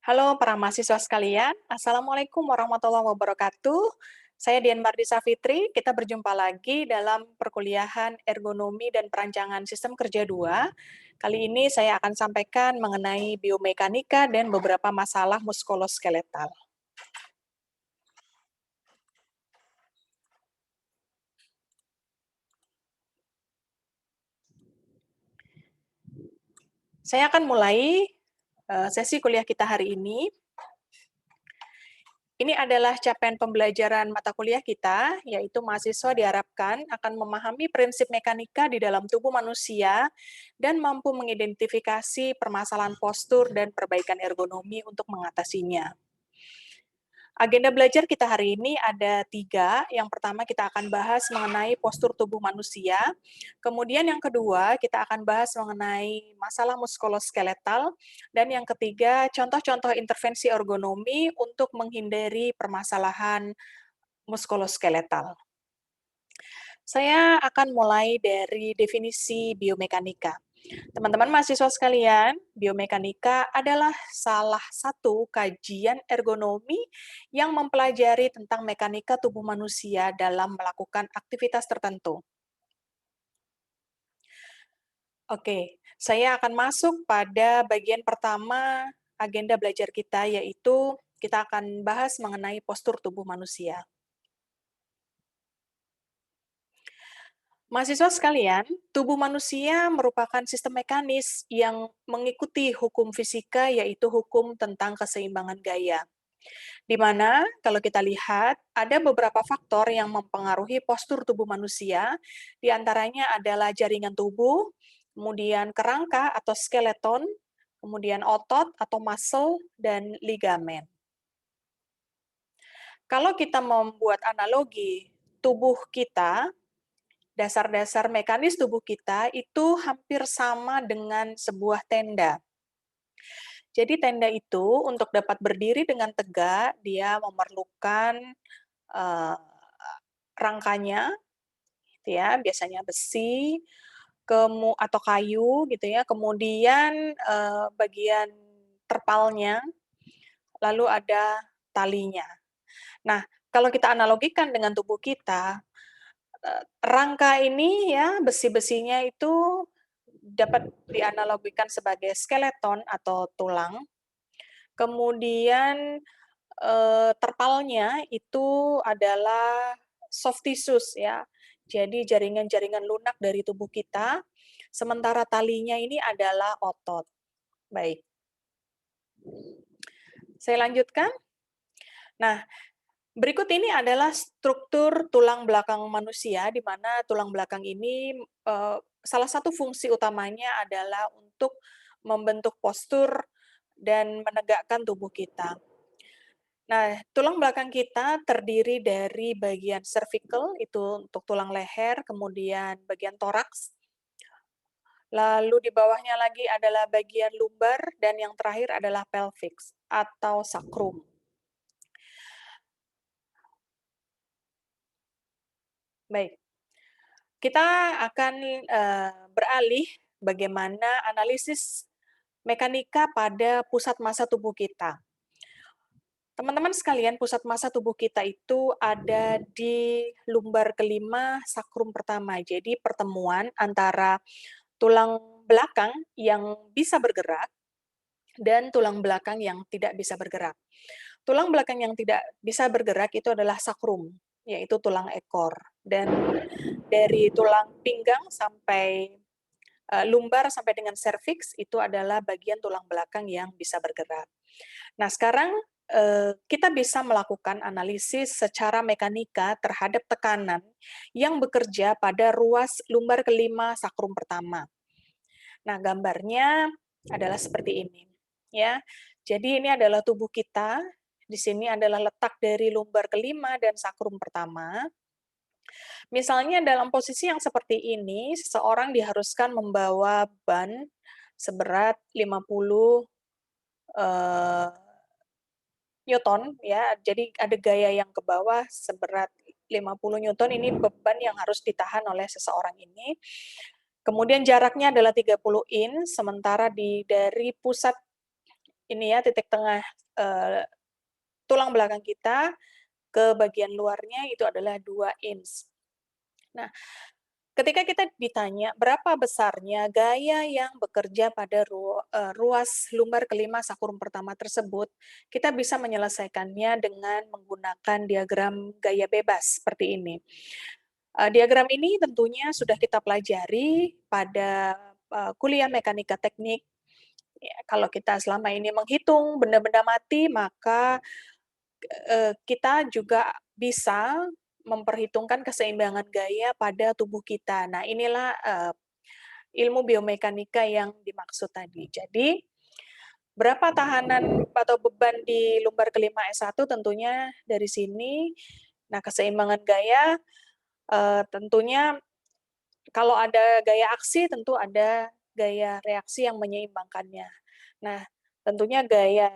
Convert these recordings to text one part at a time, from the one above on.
Halo para mahasiswa sekalian, Assalamualaikum warahmatullahi wabarakatuh. Saya Dian Mardisa Fitri, kita berjumpa lagi dalam perkuliahan Ergonomi dan Perancangan Sistem Kerja 2. Kali ini saya akan sampaikan mengenai biomekanika dan beberapa masalah muskuloskeletal. Saya akan mulai sesi kuliah kita hari ini. Ini adalah capaian pembelajaran mata kuliah kita, yaitu mahasiswa diharapkan akan memahami prinsip mekanika di dalam tubuh manusia dan mampu mengidentifikasi permasalahan postur dan perbaikan ergonomi untuk mengatasinya. Agenda belajar kita hari ini ada 3. Yang pertama kita akan bahas mengenai postur tubuh manusia. Kemudian yang kedua kita akan bahas mengenai masalah muskuloskeletal. Dan yang ketiga contoh-contoh intervensi ergonomi untuk menghindari permasalahan muskuloskeletal. Saya akan mulai dari definisi biomekanika. Teman-teman mahasiswa sekalian, biomekanika adalah salah satu kajian ergonomi yang mempelajari tentang mekanika tubuh manusia dalam melakukan aktivitas tertentu. Oke, saya akan masuk pada bagian pertama agenda belajar kita, yaitu kita akan bahas mengenai postur tubuh manusia. Mahasiswa sekalian, tubuh manusia merupakan sistem mekanis yang mengikuti hukum fisika, yaitu hukum tentang keseimbangan gaya. Di mana kalau kita lihat ada beberapa faktor yang mempengaruhi postur tubuh manusia, di antaranya adalah jaringan tubuh, kemudian kerangka atau skeleton, kemudian otot atau muscle, dan ligamen. Kalau kita membuat analogi tubuh kita, dasar-dasar mekanis tubuh kita itu hampir sama dengan sebuah tenda. Jadi tenda itu untuk dapat berdiri dengan tegak, dia memerlukan eee, rangkanya gitu ya, biasanya besi, atau kayu gitu ya, kemudian, bagian terpalnya, lalu ada talinya. Nah, kalau kita analogikan dengan tubuh kita, rangka ini ya, besi-besinya itu dapat dianalogikan sebagai skeleton atau tulang, kemudian terpalnya itu adalah soft tissues ya, jadi jaringan-jaringan lunak dari tubuh kita, sementara talinya ini adalah otot. Baik, saya lanjutkan. Nah, berikut ini adalah struktur tulang belakang manusia, di mana tulang belakang ini, salah satu fungsi utamanya adalah untuk membentuk postur dan menegakkan tubuh kita. Nah, tulang belakang kita terdiri dari bagian cervical, itu untuk tulang leher, kemudian bagian toraks, lalu di bawahnya lagi adalah bagian lumbar, dan yang terakhir adalah pelviks atau sacrum. Baik, kita akan beralih bagaimana analisis mekanika pada pusat massa tubuh kita. Teman-teman sekalian, pusat massa tubuh kita itu ada di lumbar kelima, sakrum pertama. Jadi pertemuan antara tulang belakang yang bisa bergerak dan tulang belakang yang tidak bisa bergerak. Tulang belakang yang tidak bisa bergerak itu adalah sakrum, yaitu tulang ekor. Dan dari tulang pinggang sampai lumbar sampai dengan serviks itu adalah bagian tulang belakang yang bisa bergerak. Nah, sekarang kita bisa melakukan analisis secara mekanika terhadap tekanan yang bekerja pada ruas lumbar kelima sakrum pertama. Nah, gambarnya adalah seperti ini, ya. Jadi ini adalah tubuh kita, di sini adalah letak dari lumbar kelima dan sakrum pertama. Misalnya dalam posisi yang seperti ini, seseorang diharuskan membawa ban seberat 50 eee, newton ya, jadi ada gaya yang ke bawah seberat 50 newton, ini beban yang harus ditahan oleh seseorang ini. Kemudian jaraknya adalah 30 in, sementara dari pusat ini ya, titik tengah tulang belakang kita ke bagian luarnya itu adalah 2 inch. Nah, ketika kita ditanya berapa besarnya gaya yang bekerja pada ruas lumbar kelima sakurum pertama tersebut, kita bisa menyelesaikannya dengan menggunakan diagram gaya bebas seperti ini. Diagram ini tentunya sudah kita pelajari pada, kuliah mekanika teknik. Ya, kalau kita selama ini menghitung benda-benda mati, maka kita juga bisa memperhitungkan keseimbangan gaya pada tubuh kita. Nah, inilah, ilmu biomekanika yang dimaksud tadi. Jadi, berapa tahanan atau beban di lumbar kelima S1 tentunya dari sini. Nah, keseimbangan gaya, tentunya kalau ada gaya aksi, tentu ada gaya reaksi yang menyeimbangkannya. Nah, tentunya gaya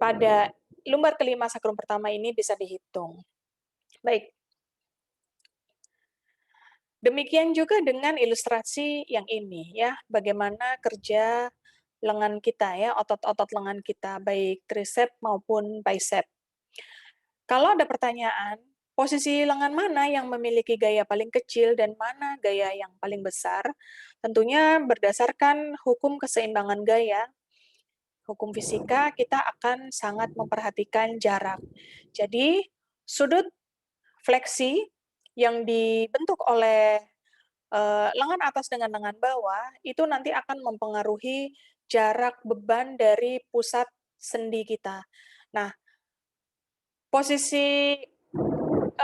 pada lumbar kelima sakrum pertama ini bisa dihitung. Baik, demikian juga dengan ilustrasi yang ini ya, bagaimana kerja lengan kita ya, otot-otot lengan kita, baik tricep maupun bicep. Kalau ada pertanyaan, posisi lengan mana yang memiliki gaya paling kecil dan mana gaya yang paling besar, tentunya berdasarkan hukum keseimbangan gaya, hukum fisika, kita akan sangat memperhatikan jarak. Jadi, sudut fleksi yang dibentuk oleh lengan atas dengan lengan bawah, itu nanti akan mempengaruhi jarak beban dari pusat sendi kita. Nah, posisi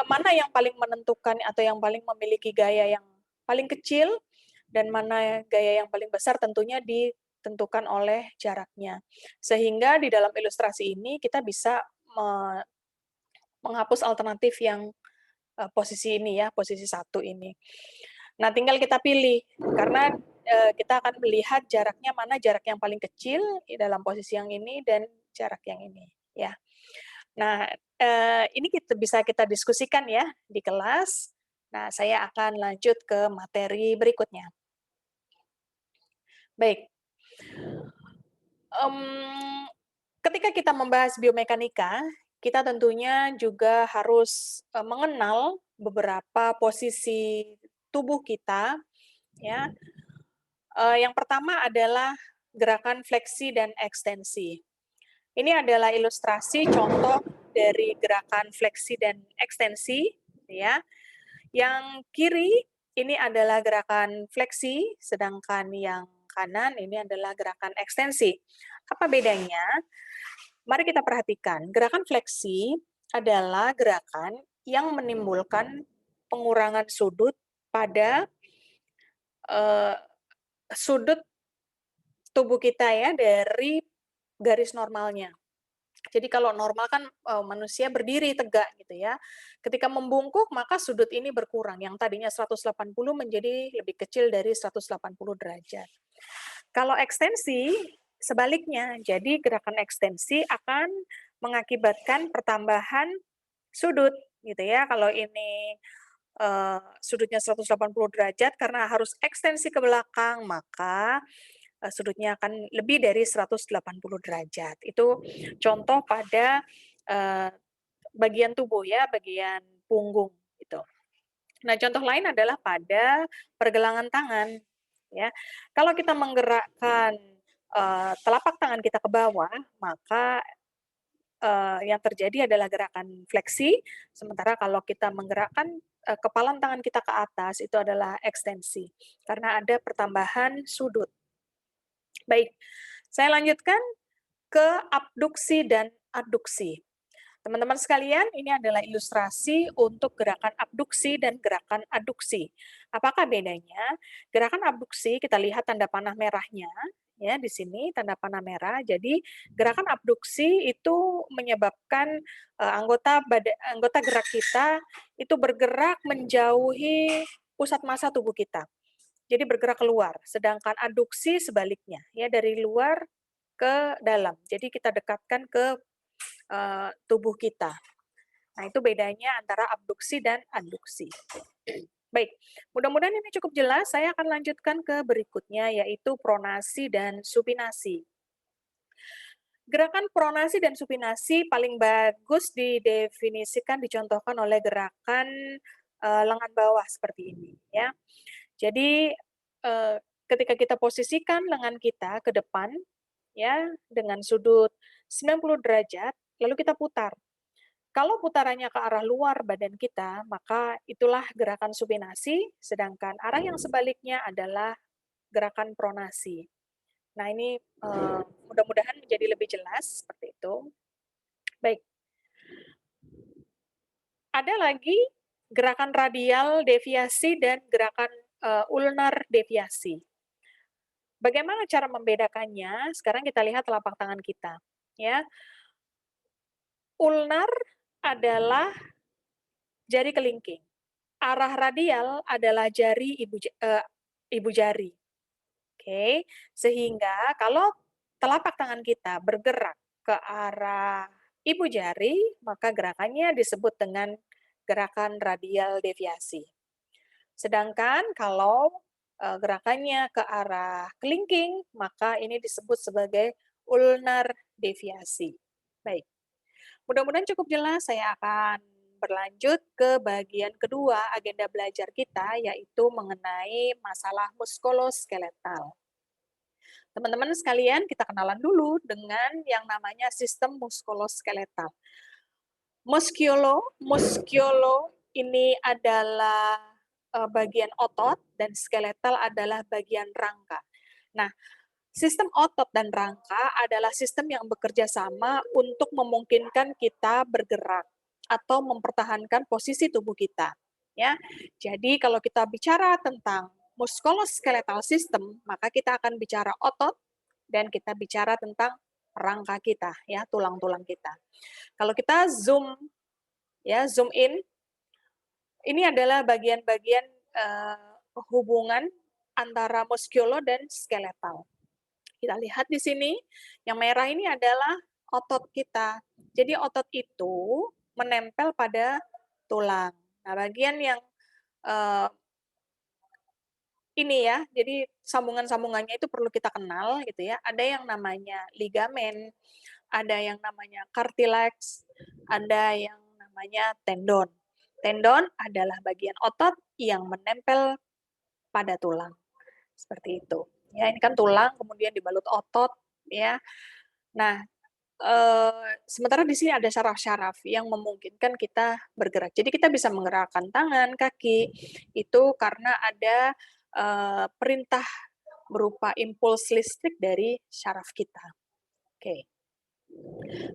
mana yang paling menentukan atau yang paling memiliki gaya yang paling kecil dan mana gaya yang paling besar tentunya ditentukan oleh jaraknya. Sehingga di dalam ilustrasi ini kita bisa menghapus alternatif yang posisi ini ya, posisi satu ini. Nah, tinggal kita pilih karena kita akan melihat jaraknya mana jarak yang paling kecil dalam posisi yang ini dan jarak yang ini ya. Nah, ini bisa kita diskusikan ya di kelas. Nah, saya akan lanjut ke materi berikutnya. Baik, mmm, ketika kita membahas biomekanika, kita tentunya juga harus, mengenal beberapa posisi tubuh kita, ya. Yang pertama adalah gerakan fleksi dan ekstensi. Ini adalah ilustrasi contoh dari gerakan fleksi dan ekstensi, ya. Yang kiri ini adalah gerakan fleksi, sedangkan yang kanan ini adalah gerakan ekstensi. Apa bedanya? Mari kita perhatikan. Gerakan fleksi adalah gerakan yang menimbulkan pengurangan sudut pada uh, sudut tubuh kita ya dari garis normalnya. Jadi kalau normal kan manusia berdiri tegak gitu ya. Ketika membungkuk maka sudut ini berkurang, yang tadinya 180 menjadi lebih kecil dari 180 derajat. Kalau ekstensi sebaliknya, jadi gerakan ekstensi akan mengakibatkan pertambahan sudut gitu ya. Kalau ini sudutnya 180 derajat karena harus ekstensi ke belakang, maka sudutnya akan lebih dari 180 derajat. Itu contoh pada bagian tubuh ya, bagian punggung gitu. Nah, contoh lain adalah pada pergelangan tangan ya. Kalau kita menggerakkan telapak tangan kita ke bawah, maka yang terjadi adalah gerakan fleksi, sementara kalau kita menggerakkan kepalan tangan kita ke atas itu adalah ekstensi karena ada pertambahan sudut. Baik, saya lanjutkan ke abduksi dan adduksi. Teman-teman sekalian, ini adalah ilustrasi untuk gerakan abduksi dan gerakan aduksi. Apakah bedanya? Gerakan abduksi, kita lihat tanda panah merahnya, ya di sini tanda panah merah. Jadi gerakan abduksi itu menyebabkan anggota gerak kita itu bergerak menjauhi pusat massa tubuh kita. Jadi bergerak keluar. Sedangkan aduksi sebaliknya, ya dari luar ke dalam. Jadi kita dekatkan ke tubuh kita. Nah, itu bedanya antara abduksi dan adduksi. Baik, mudah-mudahan ini cukup jelas. Saya akan lanjutkan ke berikutnya, yaitu pronasi dan supinasi. Gerakan pronasi dan supinasi paling bagus didefinisikan, dicontohkan oleh gerakan, lengan bawah seperti ini ya. Jadi, ketika kita posisikan lengan kita ke depan ya, dengan sudut 90 derajat, lalu kita putar. Kalau putarannya ke arah luar badan kita, maka itulah gerakan supinasi, sedangkan arah yang sebaliknya adalah gerakan pronasi. Nah ini, mudah-mudahan menjadi lebih jelas, seperti itu. Baik, ada lagi gerakan radial deviasi dan gerakan, ulnar deviasi. Bagaimana cara membedakannya? Sekarang kita lihat telapak tangan kita, ya. Ulnar adalah jari kelingking, arah radial adalah ibu jari, oke. Sehingga kalau telapak tangan kita bergerak ke arah ibu jari, maka gerakannya disebut dengan gerakan radial deviasi. Sedangkan kalau, gerakannya ke arah kelingking, maka ini disebut sebagai ulnar deviasi. Baik, mudah-mudahan cukup jelas, saya akan berlanjut ke bagian kedua agenda belajar kita, yaitu mengenai masalah muskuloskeletal. Teman-teman sekalian, kita kenalan dulu dengan yang namanya sistem muskuloskeletal. Muskulo ini adalah, bagian otot dan skeletal adalah bagian rangka. Nah, sistem otot dan rangka adalah sistem yang bekerja sama untuk memungkinkan kita bergerak atau mempertahankan posisi tubuh kita, ya. Jadi kalau kita bicara tentang muskuloskeletal system, maka kita akan bicara otot dan kita bicara tentang rangka kita, ya, tulang-tulang kita. Kalau kita zoom in, ini adalah bagian-bagian, hubungan antara muskulo dan skeletal. Kita lihat di sini, yang merah ini adalah otot kita. Jadi otot itu menempel pada tulang. Nah, bagian yang, eee, ini ya, jadi sambungan-sambungannya itu perlu kita kenal gitu ya. Ada yang namanya ligamen, ada yang namanya cartilage, ada yang namanya tendon. Tendon adalah bagian otot yang menempel pada tulang, seperti itu. Ya, ini kan tulang kemudian dibalut otot ya. Nah, sementara di sini ada syaraf-syaraf yang memungkinkan kita bergerak. Jadi kita bisa menggerakkan tangan, kaki, itu karena ada, perintah berupa impuls listrik dari syaraf kita. Oke.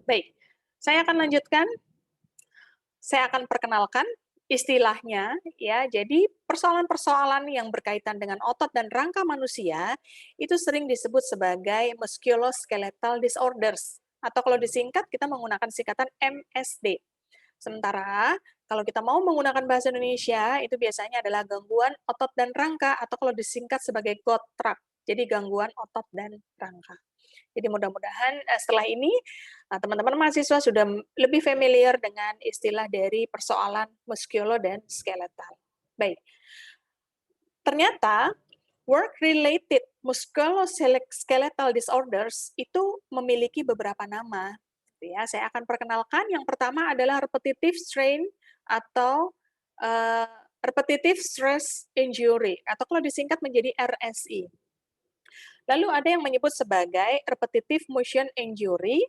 Baik, saya akan lanjutkan, saya akan perkenalkan istilahnya ya. Jadi persoalan-persoalan yang berkaitan dengan otot dan rangka manusia itu sering disebut sebagai musculoskeletal disorders atau kalau disingkat kita menggunakan singkatan MSD. Sementara kalau kita mau menggunakan bahasa Indonesia itu biasanya adalah gangguan otot dan rangka atau kalau disingkat sebagai GOTRAK. Jadi gangguan otot dan rangka. Jadi mudah-mudahan setelah ini teman-teman mahasiswa sudah lebih familiar dengan istilah dari persoalan muskulo dan skeletal. Baik, ternyata work-related musculoskeletal disorders itu memiliki beberapa nama. Ya, saya akan perkenalkan. Yang pertama adalah repetitive strain atau repetitive stress injury atau kalau disingkat menjadi RSI. Lalu ada yang menyebut sebagai repetitive motion injury,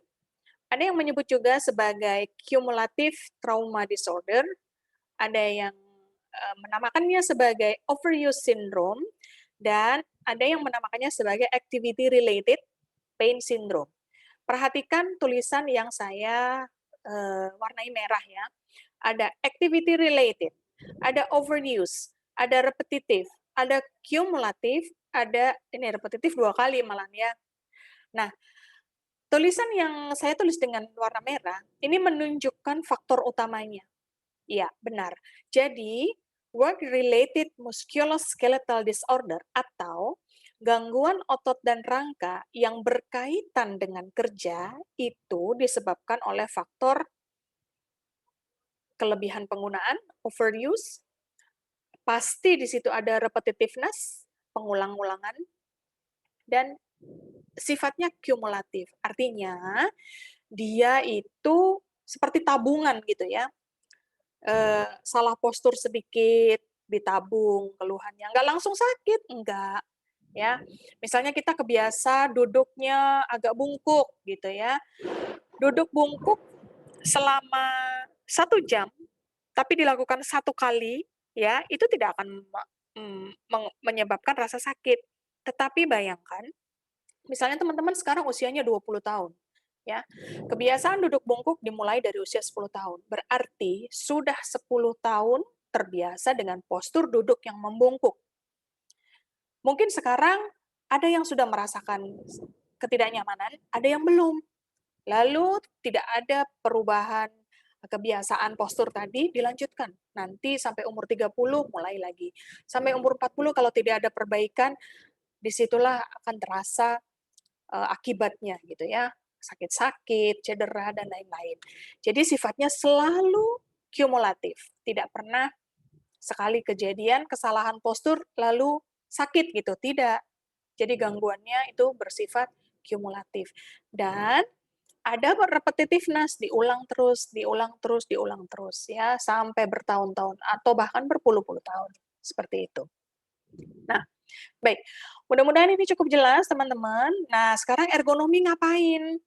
ada yang menyebut juga sebagai cumulative trauma disorder, ada yang menamakannya sebagai overuse syndrome, dan ada yang menamakannya sebagai activity related pain syndrome. Perhatikan tulisan yang saya warnai merah ya. Ada activity related, ada overuse, ada repetitive, ada cumulative, ada ini repetitif 2 kali malah ya. Nah, tulisan yang saya tulis dengan warna merah, ini menunjukkan faktor utamanya. Iya, benar. Jadi, work-related musculoskeletal disorder atau gangguan otot dan rangka yang berkaitan dengan kerja itu disebabkan oleh faktor kelebihan penggunaan, overuse, pasti di situ ada repetitiveness, pengulang-ulangan, dan sifatnya kumulatif. Artinya, dia itu seperti tabungan gitu ya, salah postur sedikit, ditabung keluhannya, nggak langsung sakit, enggak, ya. Misalnya kita kebiasa duduknya agak bungkuk gitu ya, duduk bungkuk selama 1 jam, tapi dilakukan 1 kali, ya, itu tidak akan menyebabkan rasa sakit. Tetapi bayangkan, misalnya teman-teman sekarang usianya 20 tahun, ya. Kebiasaan duduk bungkuk dimulai dari usia 10 tahun. Berarti sudah 10 tahun terbiasa dengan postur duduk yang membungkuk. Mungkin sekarang ada yang sudah merasakan ketidaknyamanan, ada yang belum. Lalu tidak ada perubahan kebiasaan postur tadi dilanjutkan. Nanti sampai umur 30 mulai lagi. Sampai umur 40 kalau tidak ada perbaikan, disitulah akan terasa akibatnya gitu ya, sakit-sakit, cedera, dan lain-lain. Jadi sifatnya selalu kumulatif, tidak pernah sekali kejadian kesalahan postur lalu sakit gitu, tidak. Jadi gangguannya itu bersifat kumulatif. Dan ada repetitiveness, diulang terus, diulang terus ya, sampai bertahun-tahun atau bahkan berpuluh-puluh tahun, seperti itu. Nah, baik, mudah-mudahan ini cukup jelas teman-teman. Nah, sekarang ergonomi ngapain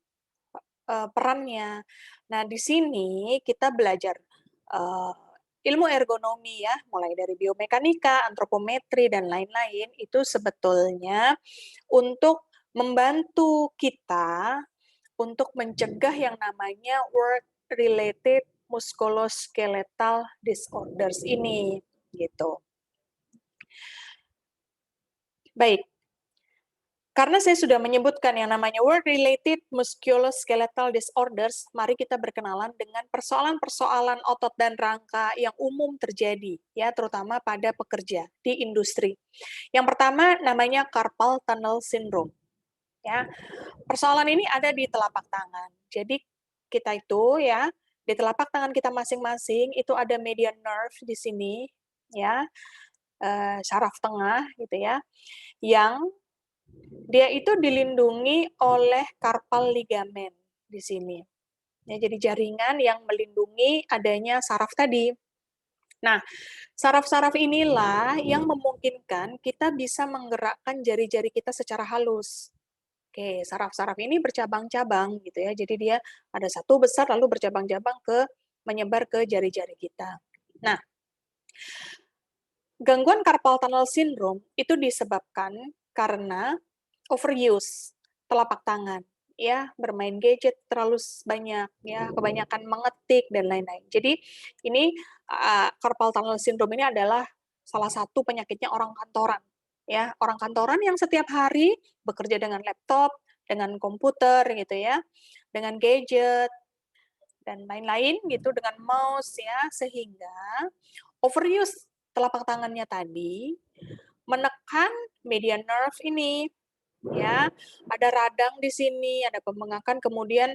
perannya? Nah, di sini kita belajar eee, ilmu ergonomi ya, mulai dari biomekanika, antropometri, dan lain-lain, itu sebetulnya untuk membantu kita untuk mencegah yang namanya work related musculoskeletal disorders ini, gitu. Baik, karena saya sudah menyebutkan yang namanya work related musculoskeletal disorders, mari kita berkenalan dengan persoalan-persoalan otot dan rangka yang umum terjadi, ya, terutama pada pekerja di industri. Yang pertama namanya carpal tunnel syndrome, ya. Persoalan ini ada di telapak tangan. Jadi kita itu ya, di telapak tangan kita masing-masing itu ada median nerve di sini ya, saraf tengah gitu ya, yang dia itu dilindungi oleh carpal ligament di sini. Ya, jadi jaringan yang melindungi adanya saraf tadi. Nah, saraf-saraf inilah yang memungkinkan kita bisa menggerakkan jari-jari kita secara halus. Oke, saraf-saraf ini bercabang-cabang gitu ya. Jadi dia ada satu besar lalu bercabang-cabang menyebar ke jari-jari kita. Nah, gangguan carpal tunnel syndrome itu disebabkan karena overuse telapak tangan, ya, bermain gadget terlalu banyak, ya, kebanyakan mengetik dan lain-lain. Jadi ini carpal tunnel syndrome ini adalah salah satu penyakitnya orang kantoran, ya, orang kantoran yang setiap hari bekerja dengan laptop, dengan komputer gitu ya, dengan gadget dan lain-lain gitu, dengan mouse ya, sehingga overuse telapak tangannya tadi menekan median nerve ini, ya. Ada radang di sini, ada pembengkakan, kemudian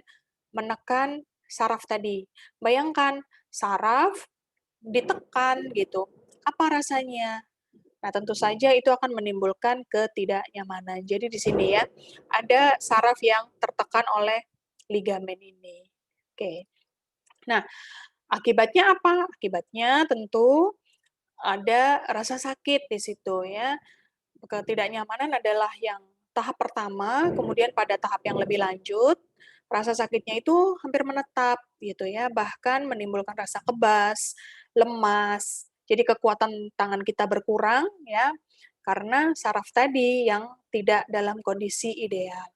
menekan saraf tadi. Bayangkan, saraf ditekan gitu, apa rasanya? Nah, tentu saja itu akan menimbulkan ketidaknyamanan. Jadi di sini ya, ada saraf yang tertekan oleh ligamen ini. Oke. Nah, akibatnya apa? Akibatnya tentu ada rasa sakit di situ ya. Ketidaknyamanan adalah yang tahap pertama, kemudian pada tahap yang lebih lanjut, rasa sakitnya itu hampir menetap gitu ya, bahkan menimbulkan rasa kebas, lemas, jadi kekuatan tangan kita berkurang ya, karena saraf tadi yang tidak dalam kondisi ideal.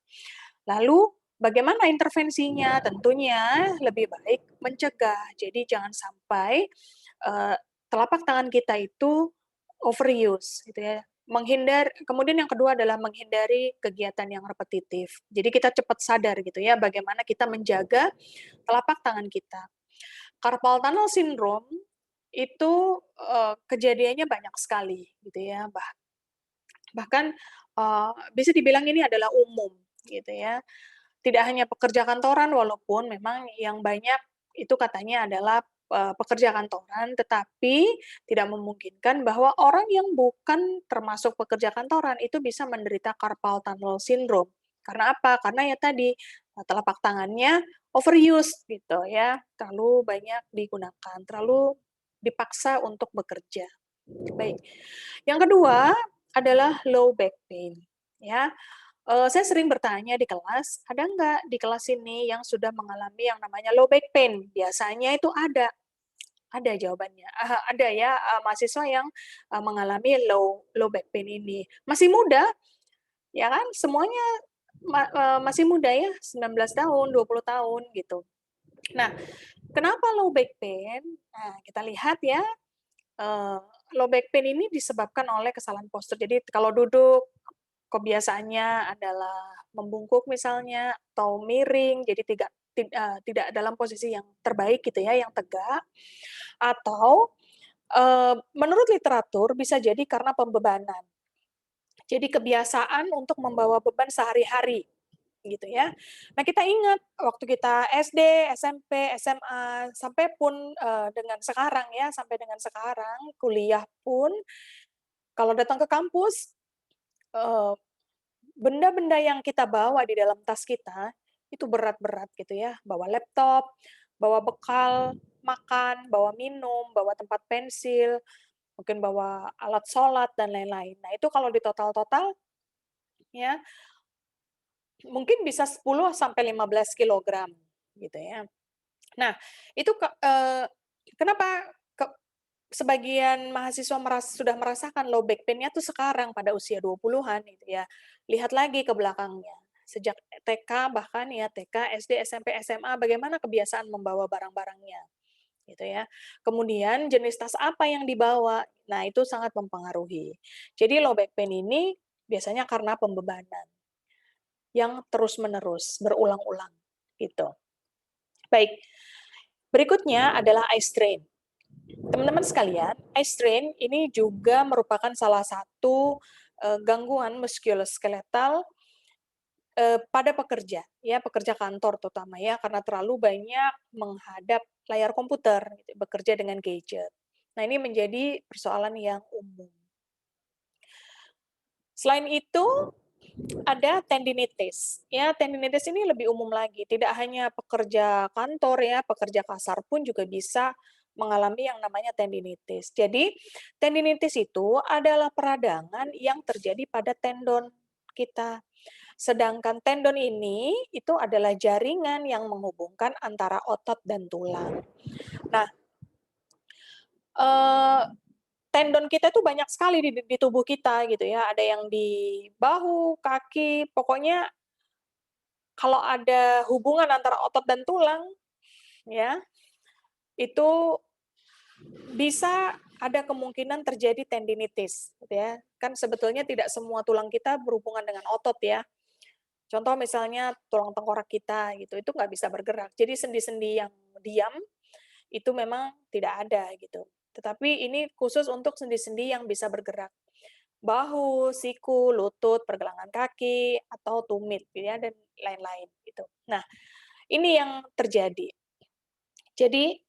Lalu bagaimana intervensinya? Tentunya lebih baik mencegah. Jadi jangan sampai telapak tangan kita itu overuse gitu ya. Kemudian yang kedua adalah menghindari kegiatan yang repetitif. Jadi kita cepat sadar gitu ya bagaimana kita menjaga telapak tangan kita. Carpal tunnel syndrome itu kejadiannya banyak sekali gitu ya. Bahkan bisa dibilang ini adalah umum gitu ya. Tidak hanya pekerja kantoran walaupun memang yang banyak itu katanya adalah pekerja kantoran, tetapi tidak memungkinkan bahwa orang yang bukan termasuk pekerja kantoran itu bisa menderita carpal tunnel syndrome. Karena apa? Karena ya tadi, telapak tangannya overuse gitu ya, terlalu banyak digunakan, terlalu dipaksa untuk bekerja. Baik. Yang kedua adalah low back pain, ya. Saya sering bertanya di kelas, ada nggak di kelas ini yang sudah mengalami yang namanya low back pain? Biasanya itu ada jawabannya. Ada ya, mahasiswa yang, mengalami low back pain ini. Masih muda, ya kan? Semuanya masih muda ya, 19 tahun, 20 tahun, gitu. Nah, kenapa low back pain? Nah, kita lihat ya, eee, low back pain ini disebabkan oleh kesalahan postur. Jadi kalau duduk, kebiasaannya adalah membungkuk misalnya, atau miring, jadi tidak dalam posisi yang terbaik gitu ya, yang tegak, atau, menurut literatur bisa jadi karena pembebanan. Jadi kebiasaan untuk membawa beban sehari-hari, gitu ya. Nah, kita ingat waktu kita SD, SMP, SMA, sampai pun, dengan sekarang ya, sampai dengan sekarang, kuliah pun, kalau datang ke kampus, eee, benda-benda yang kita bawa di dalam tas kita, itu berat-berat gitu ya. Bawa laptop, bawa bekal makan, bawa minum, bawa tempat pensil, mungkin bawa alat sholat dan lain-lain. Nah, itu kalau di total-total ya, mungkin bisa 10 sampai 15 kilogram, gitu ya. Nah, itu kenapa sebagian mahasiswa sudah merasakan low back pain-nya tuh sekarang pada usia 20-an gitu ya. Lihat lagi ke belakangnya, sejak TK bahkan ya, TK, SD, SMP, SMA, bagaimana kebiasaan membawa barang-barangnya, gitu ya. Kemudian jenis tas apa yang dibawa, nah itu sangat mempengaruhi. Jadi low back pain ini biasanya karena pembebanan yang terus-menerus, berulang-ulang, gitu. Baik, berikutnya adalah eye strain. Teman-teman sekalian, eye strain ini juga merupakan salah satu, gangguan muskuloskeletal, pada pekerja, ya, pekerja kantor terutama ya, karena terlalu banyak menghadap layar komputer, gitu, bekerja dengan gadget. Nah, ini menjadi persoalan yang umum. Selain itu, ada tendinitis. Ya, tendinitis ini lebih umum lagi, tidak hanya pekerja kantor ya, pekerja kasar pun juga bisa mengalami yang namanya tendinitis. Jadi, tendinitis itu adalah peradangan yang terjadi pada tendon kita. Sedangkan tendon ini itu adalah jaringan yang menghubungkan antara otot dan tulang. Nah, eee, tendon kita itu banyak sekali di tubuh kita gitu ya, ada yang di bahu, kaki, pokoknya kalau ada hubungan antara otot dan tulang, ya, itu bisa ada kemungkinan terjadi tendinitis, gitu ya. Kan sebetulnya tidak semua tulang kita berhubungan dengan otot ya. Contoh misalnya tulang tengkorak kita gitu, itu nggak bisa bergerak. Jadi sendi-sendi yang diam itu memang tidak ada gitu. Tetapi ini khusus untuk sendi-sendi yang bisa bergerak. Bahu, siku, lutut, pergelangan kaki, atau tumit gitu ya, dan lain-lain gitu. Nah, ini yang terjadi. Jadi,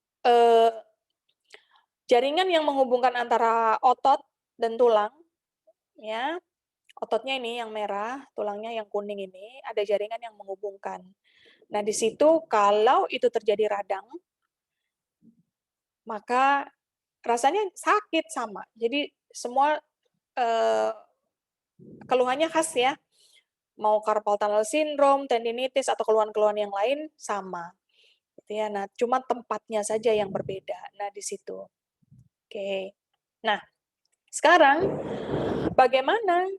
jaringan yang menghubungkan antara otot dan tulang, ya, ototnya ini yang merah, tulangnya yang kuning ini, ada jaringan yang menghubungkan. Nah, di situ kalau itu terjadi radang, maka rasanya sakit sama. Jadi semua, eee, keluhannya khas ya, mau carpal tunnel syndrome, tendinitis, atau keluhan-keluhan yang lain sama, gitu ya. Nah, cuma tempatnya saja yang berbeda. Nah, di situ. Oke. Nah, sekarang bagaimana,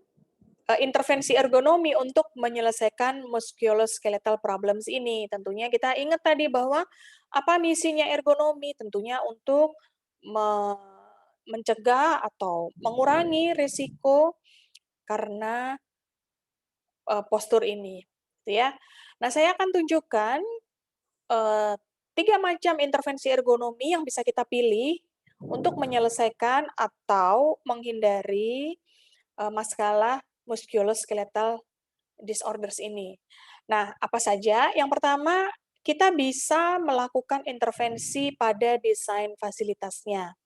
intervensi ergonomi untuk menyelesaikan musculoskeletal problems ini? Tentunya kita ingat tadi bahwa apa misinya ergonomi? Tentunya untuk me mencegah atau mengurangi risiko karena, postur ini, gitu ya. Nah, saya akan tunjukkan, eee, 3 macam intervensi ergonomi yang bisa kita pilih untuk menyelesaikan atau menghindari, masalah musculoskeletal disorders ini. Nah, apa saja? Yang pertama, kita bisa melakukan intervensi pada desain fasilitasnya.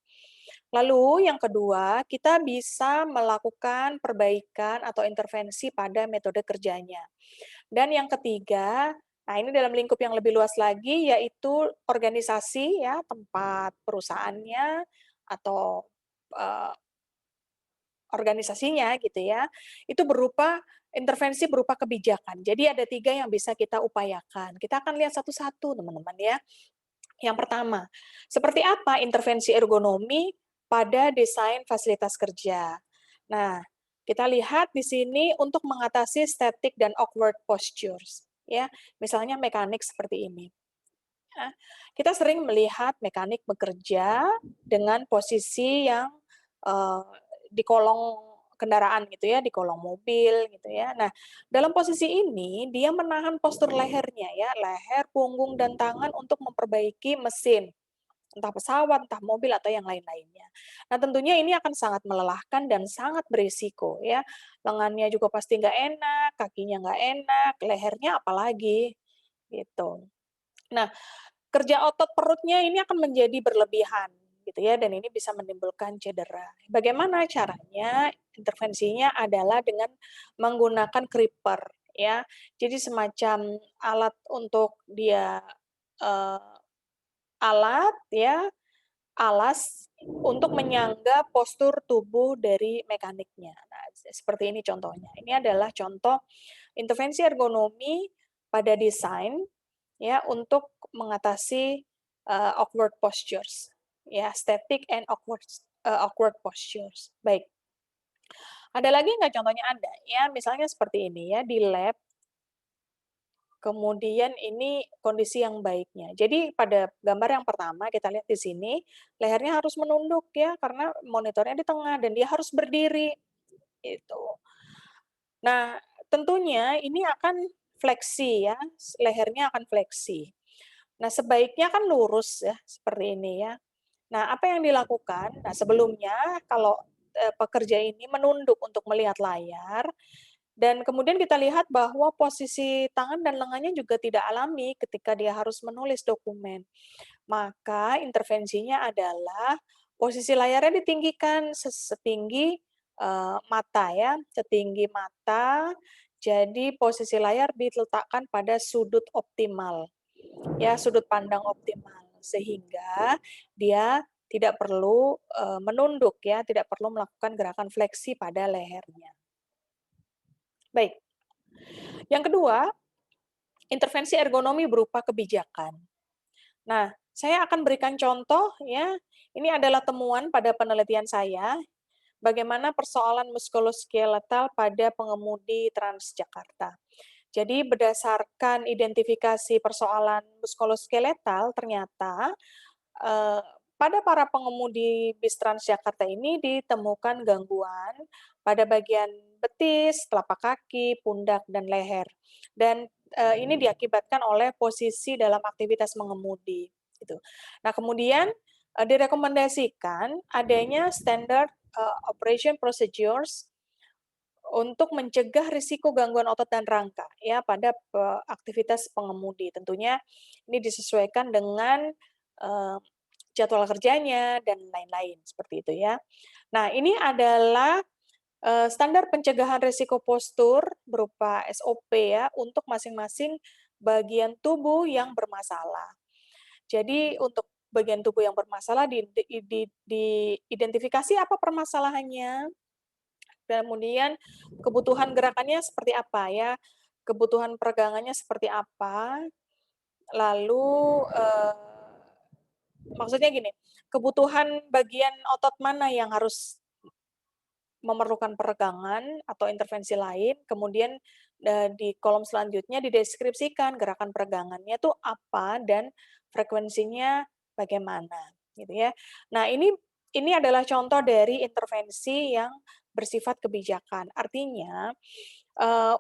Lalu yang kedua, kita bisa melakukan perbaikan atau intervensi pada metode kerjanya. Dan yang ketiga, nah ini dalam lingkup yang lebih luas lagi, yaitu organisasi ya, tempat perusahaannya atau eh, organisasinya gitu ya, itu berupa intervensi berupa kebijakan. Jadi ada 3 yang bisa kita upayakan. Kita akan lihat satu-satu teman-teman ya. Yang pertama, seperti apa intervensi ergonomi pada desain fasilitas kerja. Nah, kita lihat di sini untuk mengatasi static dan awkward postures ya. Misalnya mekanik seperti ini. Ya, kita sering melihat mekanik bekerja dengan posisi yang eh, di kolong kendaraan gitu ya, di kolong mobil gitu ya. Nah, dalam posisi ini dia menahan postur lehernya ya, leher, punggung dan tangan untuk memperbaiki mesin, entah pesawat, entah mobil atau yang lain-lainnya. Nah, tentunya ini akan sangat melelahkan dan sangat berisiko ya. Lengannya juga pasti nggak enak, kakinya nggak enak, lehernya apalagi gitu. Nah, kerja otot perutnya ini akan menjadi berlebihan gitu ya, dan ini bisa menimbulkan cedera. Bagaimana caranya? Intervensinya adalah dengan menggunakan creeper ya. Jadi semacam alat untuk dia eh, alat ya, alas untuk menyangga postur tubuh dari mekaniknya. Nah, seperti ini contohnya. Ini adalah contoh intervensi ergonomi pada desain ya untuk mengatasi awkward postures ya, static and awkward postures. Baik. Ada lagi nggak contohnya? Ada ya, misalnya seperti ini ya di lab. Kemudian ini kondisi yang baiknya. Jadi pada gambar yang pertama kita lihat di sini, lehernya harus menunduk ya karena monitornya di tengah dan dia harus berdiri itu. Nah, tentunya ini akan fleksi ya, lehernya akan fleksi. Nah, sebaiknya kan lurus ya, seperti ini ya. Nah, apa yang dilakukan? Nah, sebelumnya kalau pekerja ini menunduk untuk melihat layar, dan kemudian kita lihat bahwa posisi tangan dan lengannya juga tidak alami ketika dia harus menulis dokumen. Maka intervensinya adalah posisi layarnya ditinggikan setinggi mata ya, setinggi mata. Jadi posisi layar diletakkan pada sudut optimal, ya sudut pandang optimal sehingga dia tidak perlu menunduk ya, tidak perlu melakukan gerakan fleksi pada lehernya. Baik. Yang kedua, intervensi ergonomi berupa kebijakan. Nah, saya akan berikan contoh ya. Ini adalah temuan pada penelitian saya bagaimana persoalan muskuloskeletal pada pengemudi Transjakarta. Jadi berdasarkan identifikasi persoalan muskuloskeletal ternyata eh, pada para pengemudi bis Transjakarta ini ditemukan gangguan pada bagian betis, telapak kaki, pundak, dan leher. Dan ini diakibatkan oleh posisi dalam aktivitas mengemudi. Gitu. Nah, kemudian direkomendasikan adanya standard operation procedures untuk mencegah risiko gangguan otot dan rangka ya pada aktivitas pengemudi. Tentunya ini disesuaikan dengan eh, jadwal kerjanya dan lain-lain seperti itu ya. Nah, ini adalah standar pencegahan risiko postur berupa SOP ya untuk masing-masing bagian tubuh yang bermasalah. Jadi untuk bagian tubuh yang bermasalah diidentifikasi apa permasalahannya, kemudian kebutuhan gerakannya seperti apa ya, kebutuhan peregangannya seperti apa, lalu maksudnya gini, kebutuhan bagian otot mana yang harus memerlukan peregangan atau intervensi lain, kemudian di kolom selanjutnya dideskripsikan gerakan peregangannya itu apa dan frekuensinya bagaimana, gitu ya. Nah, ini adalah contoh dari intervensi yang bersifat kebijakan. Artinya,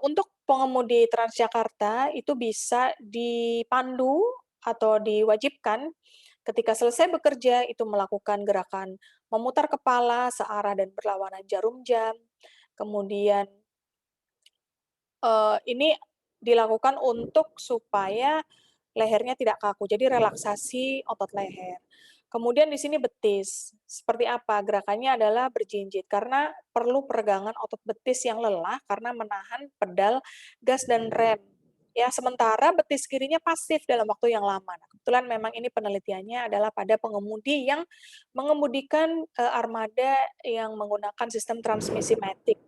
untuk pengemudi Transjakarta itu bisa dipandu atau diwajibkan ketika selesai bekerja itu melakukan gerakan memutar kepala searah dan berlawanan jarum jam. Kemudian ini dilakukan untuk supaya lehernya tidak kaku, jadi relaksasi otot leher. Kemudian di sini betis, seperti apa? Gerakannya adalah berjinjit, karena perlu peregangan otot betis yang lelah karena menahan pedal gas dan rem. Ya, sementara betis kirinya pasif dalam waktu yang lama. Nah, kebetulan memang ini penelitiannya adalah pada pengemudi yang mengemudikan armada yang menggunakan sistem transmisi matic,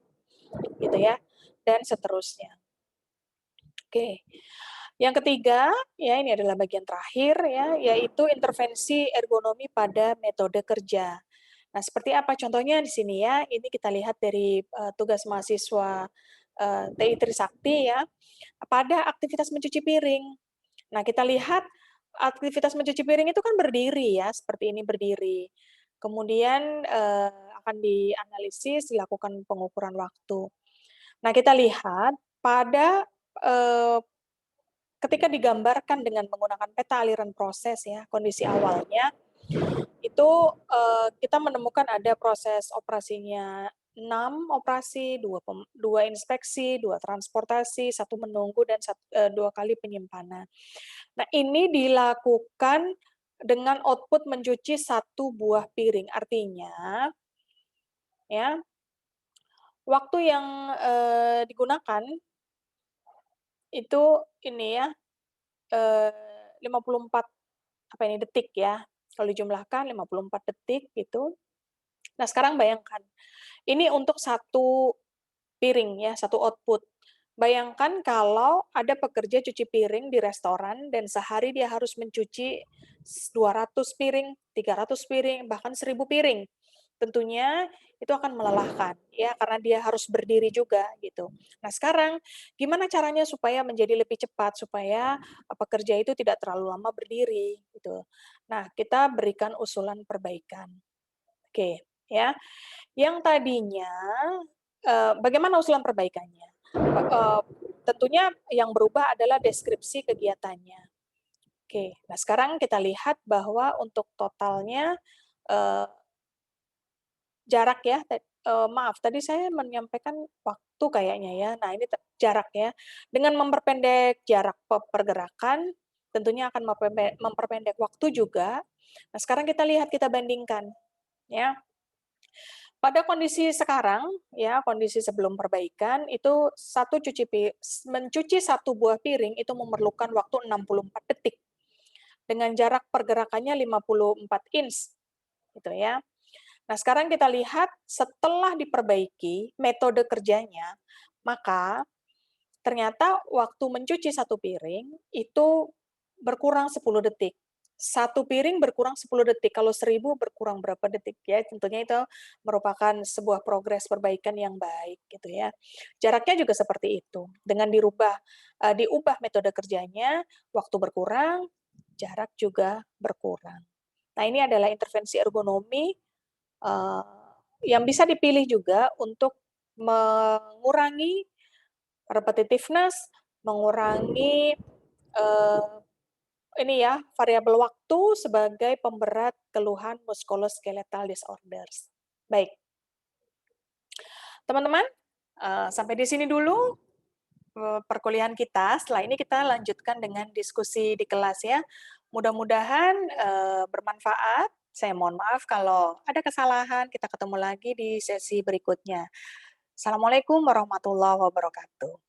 gitu ya, dan seterusnya. Oke. Yang ketiga, ya ini adalah bagian terakhir ya, yaitu intervensi ergonomi pada metode kerja. Nah, seperti apa contohnya di sini ya, ini kita lihat dari tugas mahasiswa TI Trisakti ya, pada aktivitas mencuci piring. Nah, kita lihat aktivitas mencuci piring itu kan berdiri ya, seperti ini berdiri. Kemudian akan dianalisis, dilakukan pengukuran waktu. Nah, kita lihat pada eh, ketika digambarkan dengan menggunakan peta aliran proses ya, kondisi awalnya itu kita menemukan ada proses operasinya 6 operasi, 2 inspeksi, 2 transportasi, 1 menunggu, dan 2 kali penyimpanan. Nah, ini dilakukan dengan output mencuci 1 buah piring. Artinya, ya, waktu yang digunakan itu ini ya, 54 apa ini, detik ya. Kalau dijumlahkan 54 detik gitu. Nah, sekarang bayangkan, ini untuk 1 piring ya, 1 output. Bayangkan kalau ada pekerja cuci piring di restoran dan sehari dia harus mencuci 200 piring, 300 piring, bahkan 1.000 piring. Tentunya itu akan melelahkan ya, karena dia harus berdiri juga gitu. Nah, sekarang gimana caranya supaya menjadi lebih cepat, supaya pekerja itu tidak terlalu lama berdiri gitu. Nah, kita berikan usulan perbaikan. Oke, ya. Yang tadinya bagaimana usulan perbaikannya? Tentunya yang berubah adalah deskripsi kegiatannya. Oke, nah sekarang kita lihat bahwa untuk totalnya eee, jarak ya, maaf tadi saya menyampaikan waktu kayaknya ya. Nah ini jarak ya. Dengan memperpendek jarak pergerakan, tentunya akan memperpendek waktu juga. Nah sekarang kita lihat, kita bandingkan ya. Pada kondisi sekarang, ya, kondisi sebelum perbaikan, itu mencuci 1 buah piring itu memerlukan waktu 64 detik, dengan jarak pergerakannya 54 inch, gitu ya. Nah, sekarang kita lihat setelah diperbaiki metode kerjanya, maka ternyata waktu mencuci 1 piring itu berkurang 10 detik. 1 piring berkurang 10 detik, kalau 1.000 berkurang berapa detik ya, tentunya itu merupakan sebuah progres perbaikan yang baik gitu ya. Jaraknya juga seperti itu, dengan diubah metode kerjanya, waktu berkurang, jarak juga berkurang. Nah, ini adalah intervensi ergonomi eee, yang bisa dipilih juga untuk mengurangi repetitiveness, mengurangi, eee, ini ya, variabel waktu sebagai pemberat keluhan musculoskeletal disorders. Baik, teman-teman, sampai di sini dulu, perkuliahan kita. Setelah ini kita lanjutkan dengan diskusi di kelas ya. Mudah-mudahan, bermanfaat. Saya mohon maaf kalau ada kesalahan, kita ketemu lagi di sesi berikutnya. Assalamualaikum warahmatullahi wabarakatuh.